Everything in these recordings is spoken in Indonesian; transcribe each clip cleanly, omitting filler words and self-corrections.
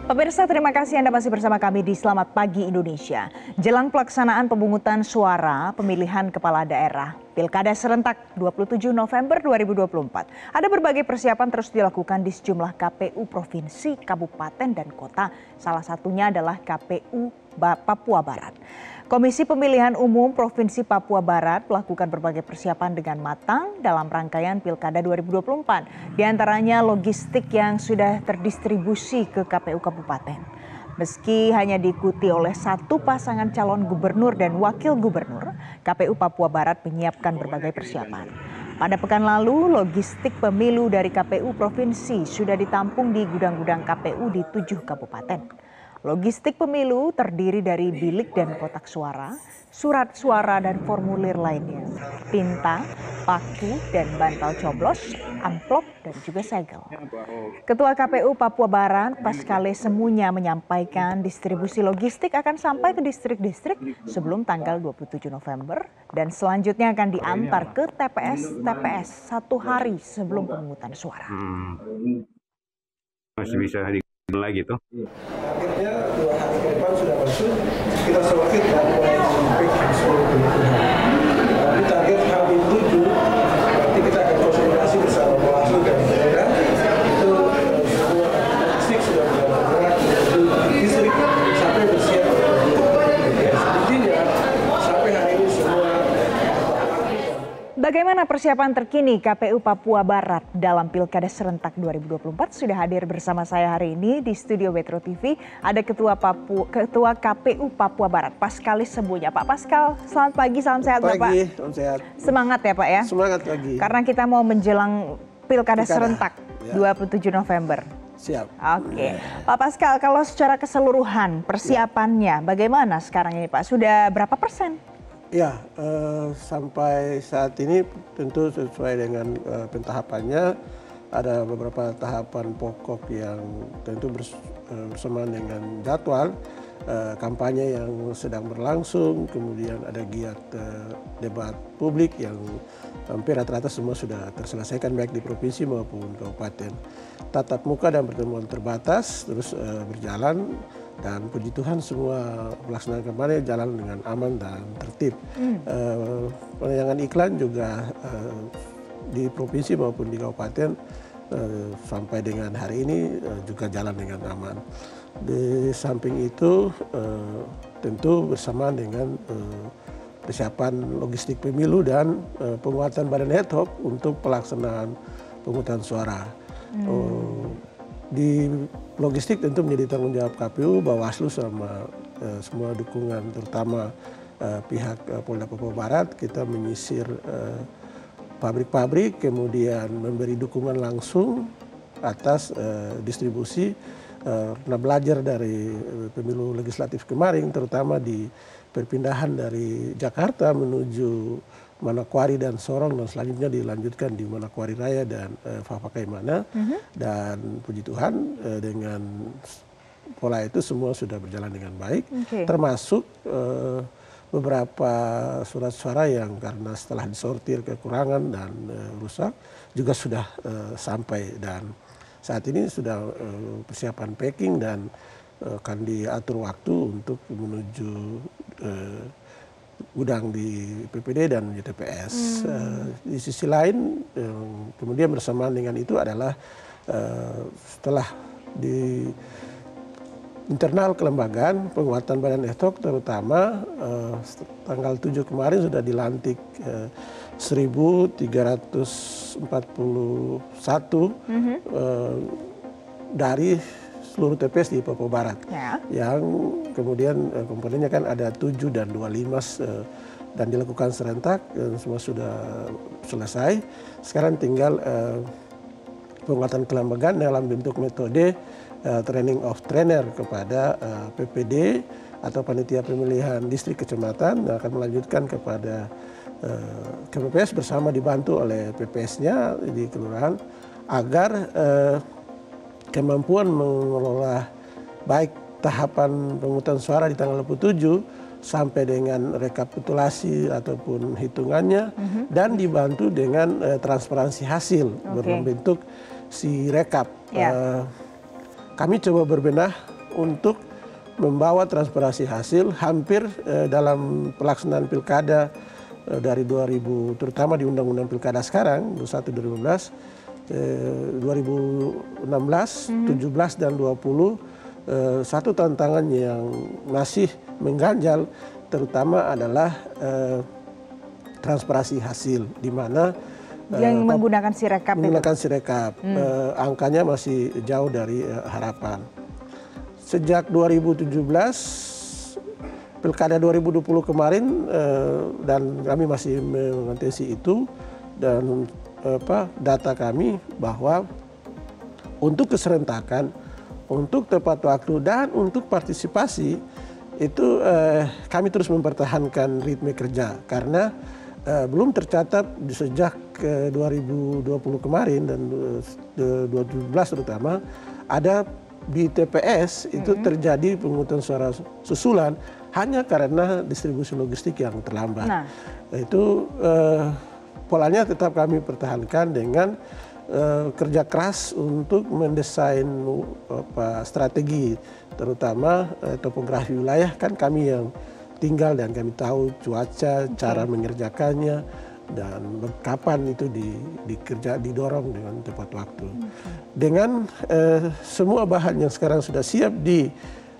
Pemirsa, terima kasih Anda masih bersama kami di Selamat Pagi Indonesia. Jelang pelaksanaan pemungutan suara pemilihan kepala daerah Pilkada serentak 27 November 2024. Ada berbagai persiapan terus dilakukan di sejumlah KPU provinsi, kabupaten, dan kota. Salah satunya adalah KPU Papua Barat. Komisi Pemilihan Umum Provinsi Papua Barat melakukan berbagai persiapan dengan matang dalam rangkaian Pilkada 2024. Di antaranya logistik yang sudah terdistribusi ke KPU Kabupaten. Meski hanya diikuti oleh satu pasangan calon gubernur dan wakil gubernur, KPU Papua Barat menyiapkan berbagai persiapan. Pada pekan lalu, logistik pemilu dari KPU Provinsi sudah ditampung di gudang-gudang KPU di 7 kabupaten. Logistik pemilu terdiri dari bilik dan kotak suara, surat suara dan formulir lainnya, tinta, paku dan bantal coblos, amplop dan juga segel. Ketua KPU Papua Barat, Paskale Semunya menyampaikan distribusi logistik akan sampai ke distrik-distrik sebelum tanggal 27 November dan selanjutnya akan diantar ke TPS-TPS 1 hari sebelum pemungutan suara. Masih bisa lagi tuh. Akhirnya 2 hari ke depan sudah masuk, kita sortir dan mulai mengpick seluruh kebutuhan. Tapi target H-7, nanti kita akan konsolidasi bersama Bawaslu dan daerah. Itu semua logistik sudah bergerak menuju distrik sampai bersiap untuk PPS. Intinya sampai hari ini semua. Bagaimana persiapan terkini KPU Papua Barat dalam Pilkada Serentak 2024? Sudah hadir bersama saya hari ini di studio Metro TV. Ada Ketua KPU Papua Barat, Paskale Semunya. Pak Paskal, selamat pagi, salam sehat Bapak. Pagi, salam sehat. Semangat ya Pak ya? Semangat pagi. Karena kita mau menjelang Pilkada Serentak ya. 27 November. Siap. Oke. Pak Paskal, kalau secara keseluruhan persiapannya bagaimana sekarang ini Pak? Sudah berapa persen? Ya, sampai saat ini tentu sesuai dengan pentahapannya, ada beberapa tahapan pokok yang tentu bersamaan dengan jadwal kampanye yang sedang berlangsung, kemudian ada giat debat publik yang hampir rata-rata semua sudah terselesaikan baik di provinsi maupun kabupaten. Tatap muka dan pertemuan terbatas terus berjalan. Dan puji Tuhan semua pelaksanaan kampanye jalan dengan aman dan tertib. Penayangan iklan juga di provinsi maupun di kabupaten sampai dengan hari ini juga jalan dengan aman. Di samping itu tentu bersamaan dengan persiapan logistik pemilu dan penguatan badan ad hoc untuk pelaksanaan pemungutan suara. Di logistik tentu menjadi tanggung jawab KPU, Bawaslu sama semua dukungan terutama pihak Polda Papua Barat. Kita menyisir pabrik-pabrik, kemudian memberi dukungan langsung atas distribusi. Karena belajar dari pemilu legislatif kemarin, terutama di perpindahan dari Jakarta menuju Manokwari dan Sorong dan selanjutnya dilanjutkan di Manokwari Raya dan Fafakaimana. Dan puji Tuhan dengan pola itu semua sudah berjalan dengan baik. Termasuk beberapa surat suara yang karena setelah disortir kekurangan dan rusak juga sudah sampai, dan saat ini sudah persiapan packing dan akan diatur waktu untuk menuju gudang di PPD dan di TPS. Di sisi lain, kemudian bersamaan dengan itu adalah setelah di internal kelembagaan penguatan badan ad hoc, terutama tanggal 7 kemarin sudah dilantik 1.341 dari seluruh TPS di Papua Barat, yang kemudian komponennya kan ada 7 dan 25 dan dilakukan serentak dan semua sudah selesai. Sekarang tinggal penguatan kelembagaan dalam bentuk metode training of trainer kepada PPD atau panitia pemilihan distrik kecamatan, dan akan melanjutkan kepada KPPS bersama dibantu oleh PPS-nya di kelurahan agar kemampuan mengelola baik tahapan pemungutan suara di tanggal 27 sampai dengan rekapitulasi ataupun hitungannya, dan dibantu dengan transparansi hasil berbentuk si rekap. Kami coba berbenah untuk membawa transparansi hasil hampir dalam pelaksanaan pilkada dari 2000, terutama di Undang-Undang Pilkada sekarang 2015, 2016, 17 dan 20, satu tantangan yang masih mengganjal terutama adalah transparansi hasil, di mana yang menggunakan Sirekap menggunakan Sirekap, angkanya masih jauh dari harapan. Sejak 2017, Pilkada 2020 kemarin, dan kami masih mengantisipasi itu, dan data kami bahwa untuk keserentakan, untuk tepat waktu, dan untuk partisipasi itu kami terus mempertahankan ritme kerja karena belum tercatat sejak 2020 kemarin dan 2017 terutama ada di TPS itu terjadi pemungutan suara susulan hanya karena distribusi logistik yang terlambat. Nah, itu polanya tetap kami pertahankan dengan kerja keras untuk mendesain strategi, terutama topografi wilayah, kan kami yang tinggal dan kami tahu cuaca, cara mengerjakannya, dan kapan itu didorong dengan tepat waktu. Dengan semua bahan yang sekarang sudah siap di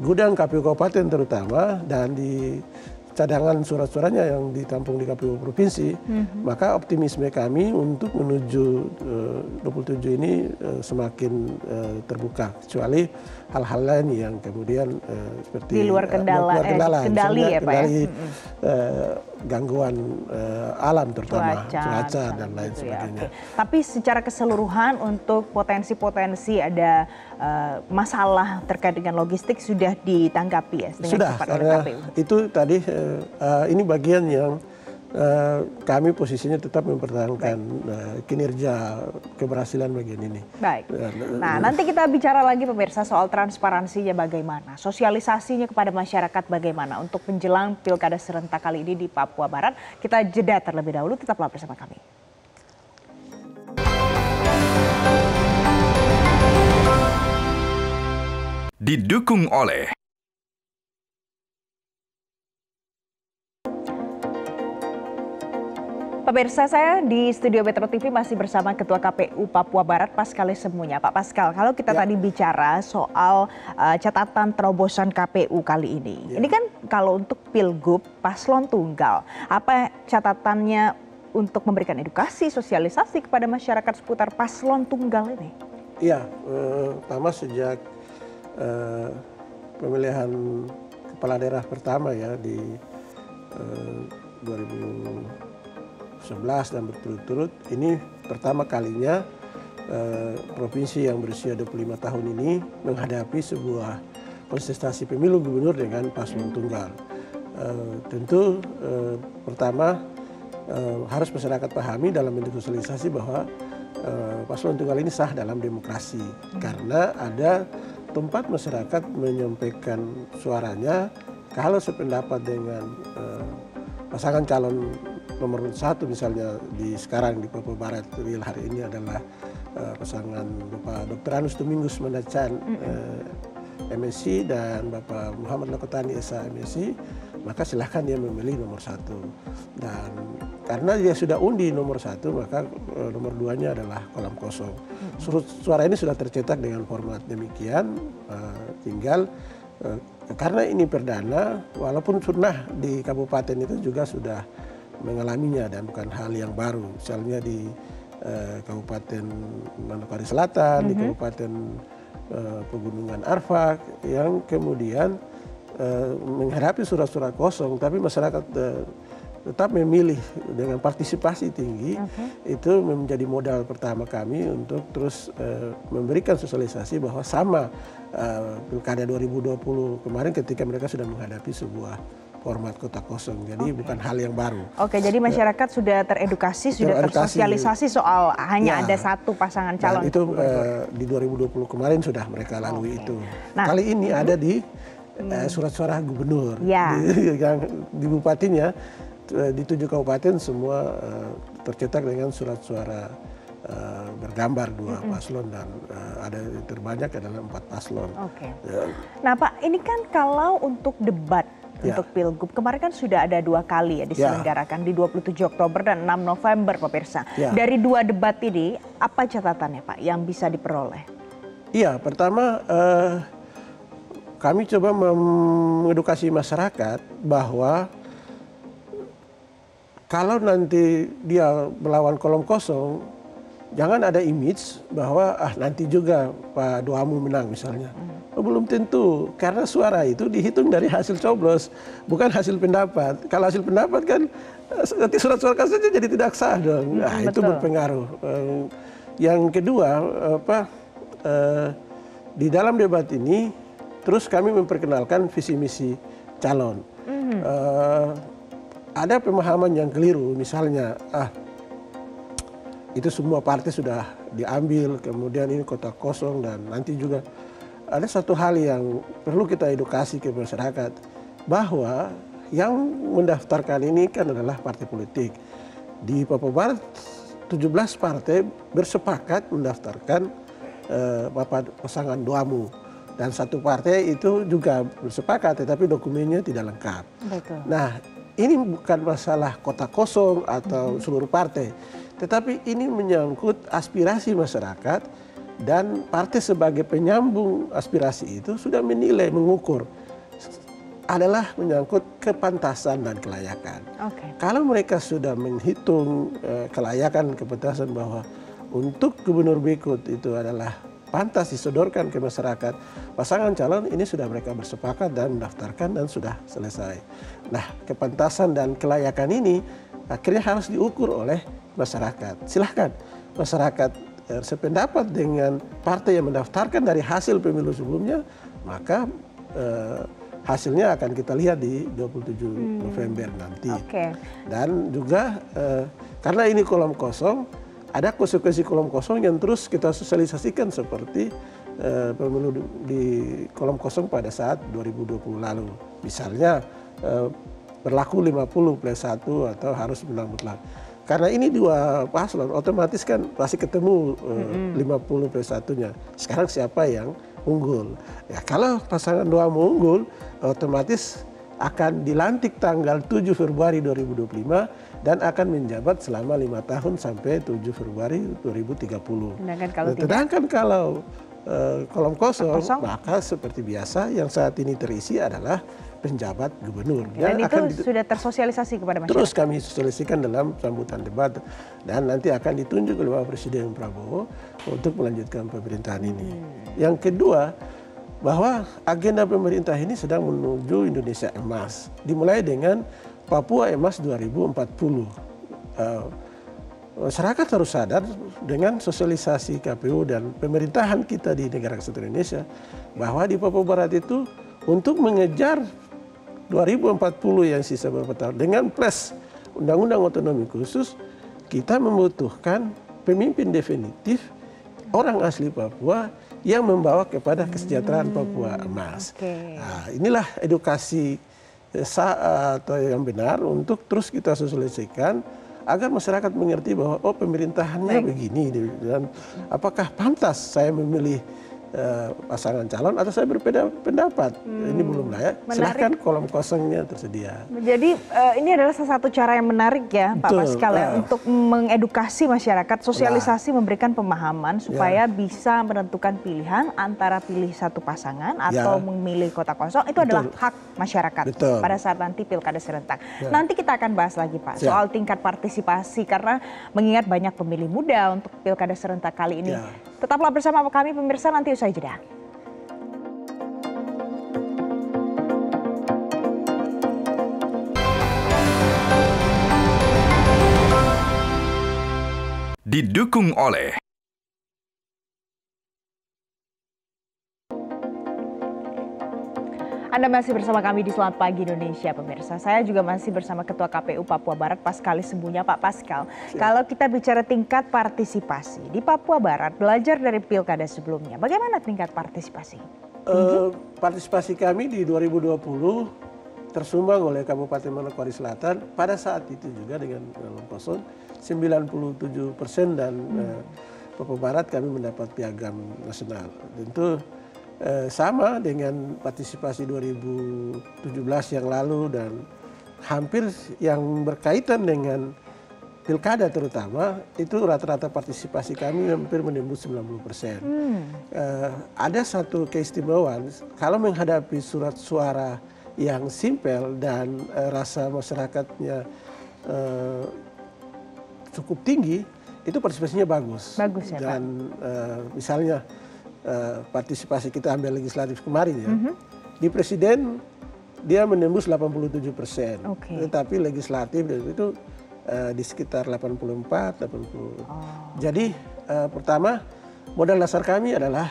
gudang KPU Kabupaten terutama dan di cadangan surat-suaranya yang ditampung di KPU Provinsi, maka optimisme kami untuk menuju 27 ini semakin terbuka, kecuali hal-hal lain yang kemudian seperti di luar kendali ya Pak ya? Gangguan alam terutama cuaca dan lain sebagainya. Tapi secara keseluruhan untuk potensi-potensi ada masalah terkait dengan logistik sudah ditanggapi ya dengan sudah, cepat oleh KPU? Itu tadi ini bagian yang kami posisinya tetap mempertahankan kinerja keberhasilan bagian ini. Baik. Nah, nanti kita bicara lagi pemirsa soal transparansinya bagaimana, sosialisasinya kepada masyarakat bagaimana untuk menjelang Pilkada serentak kali ini di Papua Barat. Kita jeda terlebih dahulu, tetaplah bersama kami. Didukung oleh pemirsa, saya di studio Metro TV masih bersama Ketua KPU Papua Barat, Pascal Semunya. Pak Pascal, kalau kita tadi bicara soal catatan terobosan KPU kali ini. Ini kan kalau untuk Pilgub Paslon Tunggal, apa catatannya untuk memberikan edukasi, sosialisasi kepada masyarakat seputar Paslon Tunggal ini? Iya, pertama sejak pemilihan kepala daerah pertama ya di 2011 dan berturut-turut, ini pertama kalinya provinsi yang berusia 25 tahun ini menghadapi sebuah kontestasi pemilu gubernur dengan paslon tunggal. Tentu pertama harus masyarakat pahami dalam bentuk sosialisasi bahwa paslon tunggal ini sah dalam demokrasi karena ada tempat masyarakat menyampaikan suaranya kalau sependapat dengan pasangan calon nomor 1 misalnya sekarang di Papua Barat real hari ini adalah pasangan Bapak Dr. Anus Tumingus Mandacan MSc dan Bapak Muhammad Lakotani SH MSc, maka silahkan dia memilih nomor 1. Dan karena dia sudah undi nomor 1, maka nomor 2-nya adalah kolam kosong. Suara ini sudah tercetak dengan format demikian, tinggal karena ini perdana, walaupun pernah di kabupaten itu juga sudah mengalaminya dan bukan hal yang baru. Misalnya di Kabupaten Manokwari Selatan, di Kabupaten Pegunungan Arfak, yang kemudian menghadapi surat-surat kosong, tapi masyarakat tetap memilih dengan partisipasi tinggi. Itu menjadi modal pertama kami untuk terus memberikan sosialisasi bahwa sama Pilkada 2020 kemarin ketika mereka sudah menghadapi sebuah format kota kosong, jadi bukan hal yang baru. Oke, jadi masyarakat sudah teredukasi, sudah tersosialisasi soal hanya ada satu pasangan calon. Itu di 2020 kemarin sudah mereka lalui itu. Nah, kali ini ada di surat suara gubernur. Di bupatinya di 7 kabupaten semua tercetak dengan surat suara bergambar dua paslon dan ada terbanyak adalah 4 paslon. Oke. Nah Pak, ini kan kalau untuk debat untuk Pilgub kemarin kan sudah ada 2 kali ya diselenggarakan di 27 Oktober dan 6 November pemirsa. Dari 2 debat ini apa catatannya Pak yang bisa diperoleh? Iya, pertama kami coba mengedukasi masyarakat bahwa kalau nanti dia melawan kolom kosong, jangan ada image bahwa nanti juga Pak Duamu menang misalnya. Belum tentu, karena suara itu dihitung dari hasil coblos, bukan hasil pendapat. Kalau hasil pendapat kan nanti surat-suara saja jadi tidak sah dong. Nah, itu berpengaruh. Yang kedua, di dalam debat ini terus kami memperkenalkan visi misi calon. Ada pemahaman yang keliru, misalnya itu semua partai sudah diambil, kemudian ini kota kosong, dan nanti juga ada satu hal yang perlu kita edukasi ke masyarakat, bahwa yang mendaftarkan ini kan adalah partai politik. Di Papua Barat 17 partai bersepakat mendaftarkan pasangan Duamu, dan 1 partai itu juga bersepakat tetapi dokumennya tidak lengkap. Betul. Nah, ini bukan masalah kota kosong atau seluruh partai, tetapi ini menyangkut aspirasi masyarakat, dan partai sebagai penyambung aspirasi itu sudah menilai, mengukur, adalah menyangkut kepantasan dan kelayakan. Kalau mereka sudah menghitung kelayakan, kepantasan bahwa untuk gubernur berikut itu adalah pantas disodorkan ke masyarakat, pasangan calon ini sudah mereka bersepakat dan mendaftarkan dan sudah selesai. Nah, kepantasan dan kelayakan ini akhirnya harus diukur oleh masyarakat. Silahkan masyarakat sependapat dengan partai yang mendaftarkan dari hasil pemilu sebelumnya, maka hasilnya akan kita lihat di 27 November nanti. Dan juga karena ini kolom kosong, ada konsekuensi kolom kosong yang terus kita sosialisasikan seperti pemilu di kolom kosong pada saat 2020 lalu. Misalnya berlaku 50+1 atau harus menang mutlak. Karena ini 2 paslon, otomatis kan pasti ketemu 50+1-nya. Sekarang siapa yang unggul? Ya, kalau pasangan Duamu unggul, otomatis akan dilantik tanggal 7 Februari 2025 dan akan menjabat selama 5 tahun sampai 7 Februari 2030. Sedangkan kalau kolom kosong, maka seperti biasa yang saat ini terisi adalah penjabat gubernur. Dan itu sudah tersosialisasi kepada masyarakat? Terus kami sosialisasikan dalam sambutan debat, dan nanti akan ditunjuk oleh Bapak Presiden Prabowo untuk melanjutkan pemerintahan ini. Yang kedua, bahwa agenda pemerintah ini sedang menuju Indonesia Emas. Dimulai dengan Papua Emas 2040. Masyarakat harus sadar dengan sosialisasi KPU dan pemerintahan kita di negara kesatuan Indonesia, bahwa di Papua Barat itu untuk mengejar 2040 yang sisa beberapa tahun dengan plus Undang-Undang Otonomi Khusus, kita membutuhkan pemimpin definitif orang asli Papua yang membawa kepada kesejahteraan Papua Emas. Nah, inilah edukasi atau yang benar untuk terus kita sosialisasikan agar masyarakat mengerti bahwa pemerintahannya begini, dan apakah pantas saya memilih pasangan calon atau saya berbeda pendapat. Ini belum layak. Silahkan kolom kosongnya tersedia. Jadi ini adalah salah satu cara yang menarik ya Pak Pascal ya, untuk mengedukasi masyarakat, sosialisasi, memberikan pemahaman supaya bisa menentukan pilihan antara pilih satu pasangan atau memilih kota kosong. Itu adalah hak masyarakat pada saat nanti pilkada serentak. Nanti kita akan bahas lagi Pak soal tingkat partisipasi, karena mengingat banyak pemilih muda untuk pilkada serentak kali ini. Tetaplah bersama kami pemirsa, nanti usai jeda. Didukung oleh Anda masih bersama kami di Selamat Pagi Indonesia pemirsa. Saya juga masih bersama Ketua KPU Papua Barat Paskalis Sembunya. Pak Pascal, kalau kita bicara tingkat partisipasi di Papua Barat, belajar dari pilkada sebelumnya, bagaimana tingkat partisipasi? Partisipasi kami di 2020 tersumbang oleh Kabupaten Manokwari Selatan pada saat itu juga dengan kolom kosong 97% dan Papua Barat kami mendapat piagam nasional. Tentu sama dengan partisipasi 2017 yang lalu dan hampir yang berkaitan dengan pilkada terutama itu rata-rata partisipasi kami hampir menembus 90%. Ada satu keistimewaan kalau menghadapi surat suara yang simpel dan rasa masyarakatnya cukup tinggi, itu partisipasinya bagus. Bagus ya, dan misalnya partisipasi kita ambil legislatif kemarin ya, di presiden dia menembus 87%, tetapi legislatif itu di sekitar 84, 80. Jadi pertama modal dasar kami adalah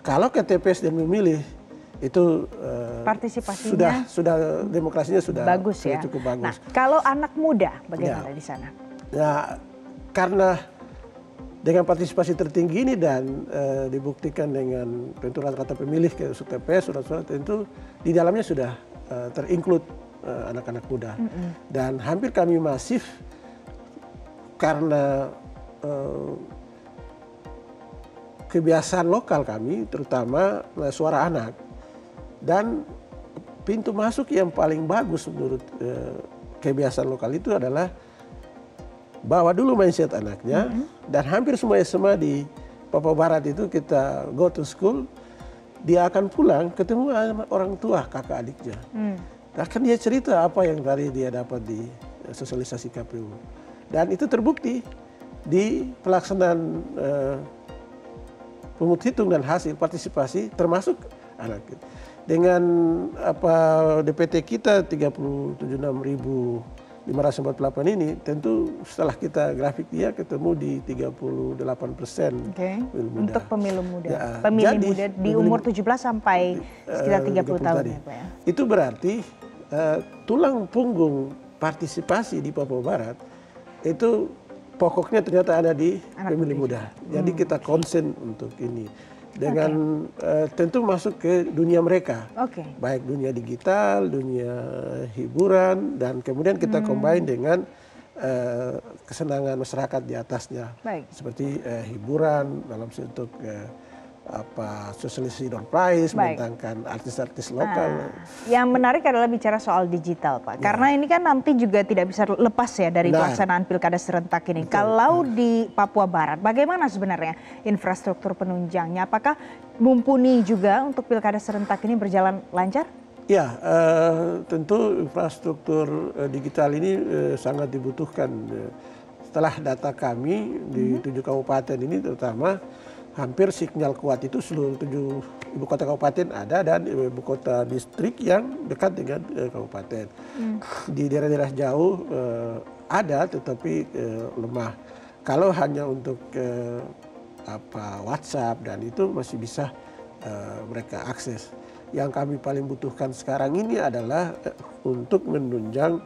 kalau ke TPS dan memilih itu partisipasinya sudah demokrasinya sudah bagus ya. cukup bagus. Nah, kalau anak muda bagaimana di sana? Ya, karena dengan partisipasi tertinggi ini dan dibuktikan dengan tentu rata-rata pemilih ke TPS surat-surat tentu di dalamnya sudah terinclude anak-anak muda. Dan hampir kami masif karena kebiasaan lokal kami terutama suara anak. Dan pintu masuk yang paling bagus menurut kebiasaan lokal itu adalah bawa dulu mindset anaknya, dan hampir semua SMA di Papua Barat itu kita go to school, dia akan pulang ketemu orang tua kakak adiknya. Akan dia cerita apa yang tadi dia dapat di sosialisasi KPU. Dan itu terbukti di pelaksanaan pemungut hitung dan hasil partisipasi termasuk anak. Dengan DPT kita 37.548 ini, tentu setelah kita grafik dia ketemu di 38%. Untuk pemilu muda. Ya, pemilih muda di umur 17 sampai sekitar 30 tahun ya, Pak ya. Itu berarti tulang punggung partisipasi di Papua Barat itu pokoknya ternyata ada di pemilih muda. Jadi kita konsen untuk ini. Dengan tentu masuk ke dunia mereka, baik dunia digital, dunia hiburan, dan kemudian kita combine dengan kesenangan masyarakat di atasnya, seperti hiburan dalam bentuk sosialisasi door prize, mendatangkan artis-artis lokal. Yang menarik adalah bicara soal digital, Pak. Karena ini kan nanti juga tidak bisa lepas ya dari pelaksanaan pilkada serentak ini. Kalau di Papua Barat, bagaimana sebenarnya infrastruktur penunjangnya? Apakah mumpuni juga untuk pilkada serentak ini berjalan lancar? Ya, tentu infrastruktur digital ini sangat dibutuhkan. Setelah data kami di 7 kabupaten ini terutama, hampir sinyal kuat itu seluruh 7 ibu kota kabupaten ada dan ibu kota distrik yang dekat dengan kabupaten. Di daerah-daerah jauh ada tetapi lemah. Kalau hanya untuk WhatsApp dan itu masih bisa mereka akses. Yang kami paling butuhkan sekarang ini adalah untuk menunjang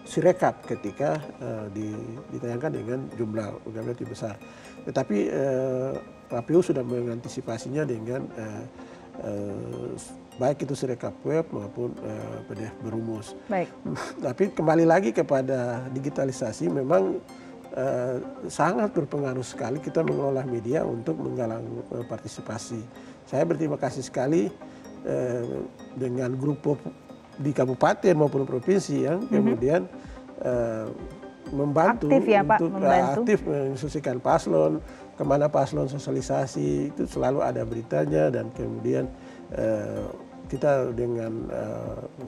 Sirekap ketika ditayangkan dengan jumlah lebih besar. Tetapi KPU sudah mengantisipasinya dengan baik itu Sirekap web maupun PDF berumus. Tapi kembali lagi kepada digitalisasi, memang sangat berpengaruh sekali kita mengelola media untuk menggalang partisipasi. Saya berterima kasih sekali dengan grup di kabupaten maupun provinsi yang kemudian membantu aktif ya, Pak, untuk aktif menginstruksikan paslon, kemana paslon sosialisasi itu selalu ada beritanya, dan kemudian kita dengan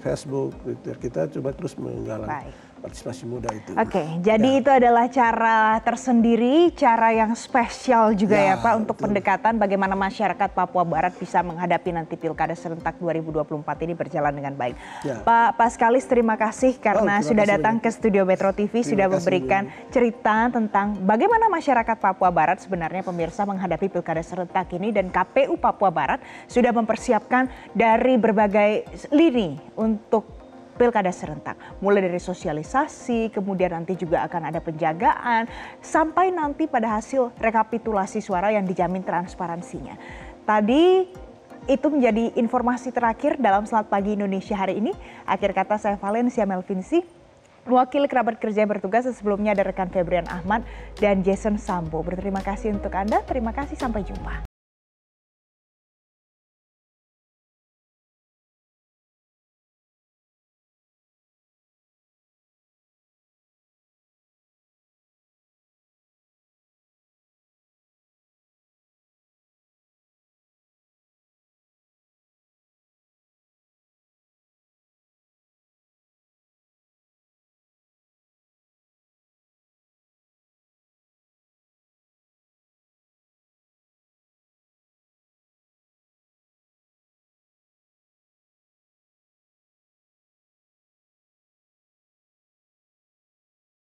Facebook, Twitter kita coba terus menggalang partisipasi muda itu. Jadi itu adalah cara tersendiri, cara yang spesial juga ya Pak untuk pendekatan bagaimana masyarakat Papua Barat bisa menghadapi nanti Pilkada Serentak 2024 ini berjalan dengan baik. Pak Paskalis, terima kasih karena sudah datang ke studio Metro TV, sudah memberikan cerita tentang bagaimana masyarakat Papua Barat sebenarnya pemirsa menghadapi Pilkada Serentak ini, dan KPU Papua Barat sudah mempersiapkan dari berbagai lini untuk Pilkada Serentak, mulai dari sosialisasi, kemudian nanti juga akan ada penjagaan, sampai nanti pada hasil rekapitulasi suara yang dijamin transparansinya. Tadi itu menjadi informasi terakhir dalam Selamat Pagi Indonesia hari ini. Akhir kata saya Valencia Melvinsi, Mewakili kerabat kerja yang bertugas, sebelumnya ada rekan Febrian Ahmad dan Jason Sambo. Berterima kasih untuk Anda, terima kasih, sampai jumpa.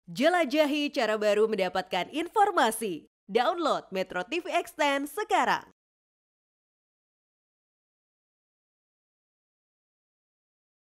Jelajahi cara baru mendapatkan informasi. Download Metro TV Extend sekarang.